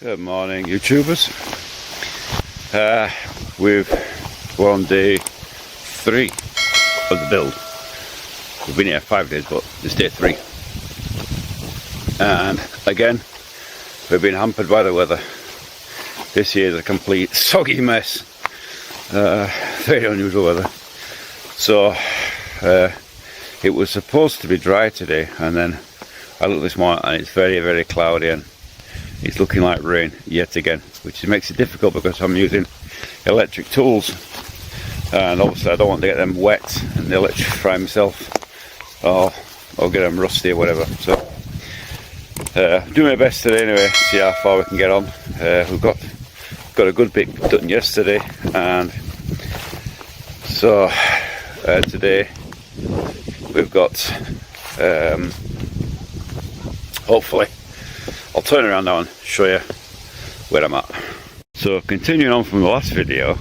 Good morning, YouTubers. We're on day 3 of the build. We've been here 5 days, but it's day 3. And again, we've been hampered by the weather. This year is a complete soggy mess. Very unusual weather. So it was supposed to be dry today, and then I looked this morning and it's very, very cloudy and it's looking like rain yet again, which makes it difficult because I'm using electric tools and obviously I don't want to get them wet and electrify myself or get them rusty or whatever. So doing my best today anyway, see how far we can get on. We've got a good bit done yesterday, and so today we've got hopefully I'll turn around now and show you where I'm at. So continuing on from the last video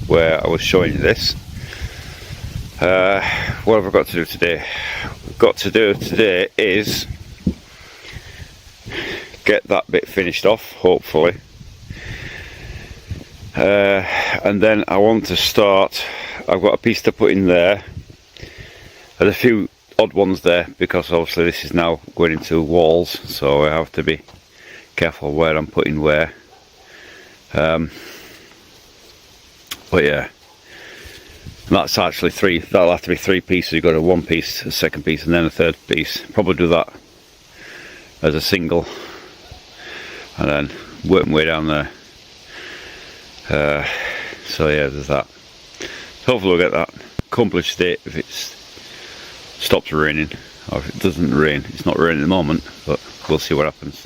where I was showing you this, what have I got to do today? What I've got to do today is get that bit finished off, hopefully, and then I want to start. I've got a piece to put in there. There's a few odd ones there because obviously this is now going into walls, so I have to be careful where I'm putting where. But yeah, and that's actually 3. That'll have to be 3 pieces. You've got a 1 piece, a second piece, and then a third piece. Probably do that as a single, and then work my way down there. So yeah, there's that. Hopefully we'll get that accomplished today if it stops raining, or if it doesn't rain. It's not raining at the moment, but we'll see what happens.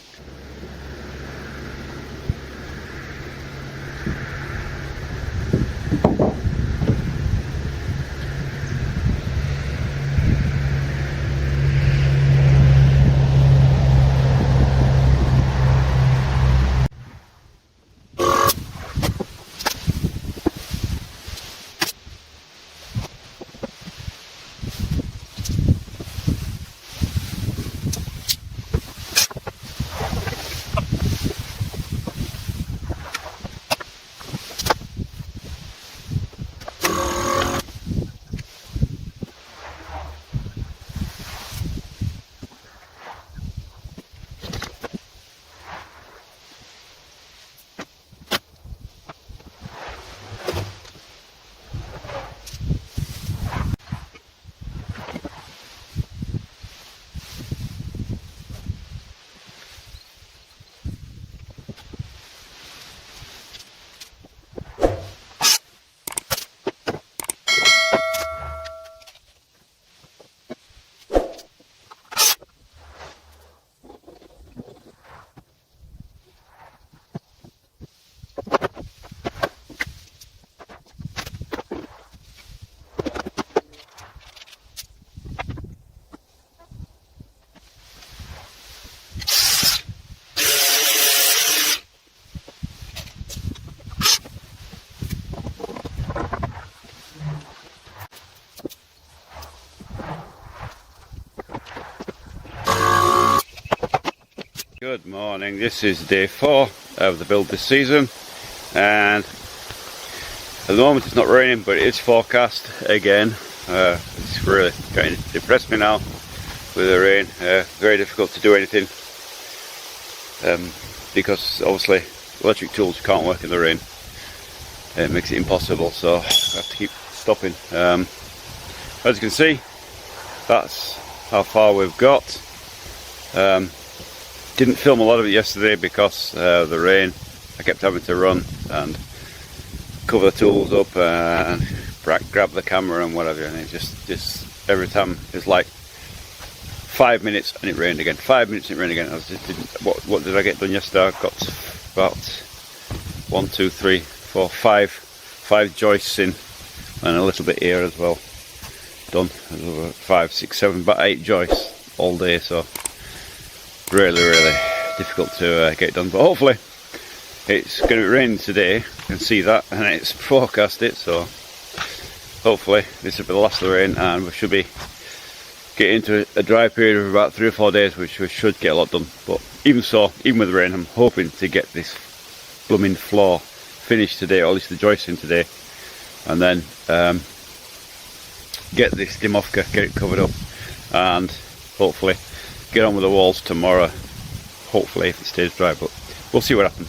Good morning, this is day 4 of the build this season, and at the moment it's not raining, but it is forecast again. It's really kind of depressed me now with the rain. Very difficult to do anything because obviously electric tools can't work in the rain. It makes it impossible, so I have to keep stopping. As you can see, that's how far we've got. Didn't film a lot of it yesterday because of the rain. I kept having to run and cover the tools up and grab the camera and whatever, and it just every time it's like 5 minutes and it rained again, 5 minutes and it rained again. I just didn't. What did I get done yesterday? I got about 1, 2, 3, 4, 5 joists in, and a little bit here as well. Done. 5, 6, 7, about 8 joists all day. So really difficult to get done, but hopefully it's going to be raining today. You can see that, and it's forecast it, so hopefully this will be the last of the rain and we should be get into a dry period of about 3 or 4 days, which we should get a lot done. But even so, even with the rain, I'm hoping to get this blooming floor finished today, or at least the joisting today, and then get this Dimovka, get it covered up, and hopefully get on with the walls tomorrow, hopefully, if it stays dry, but we'll see what happens.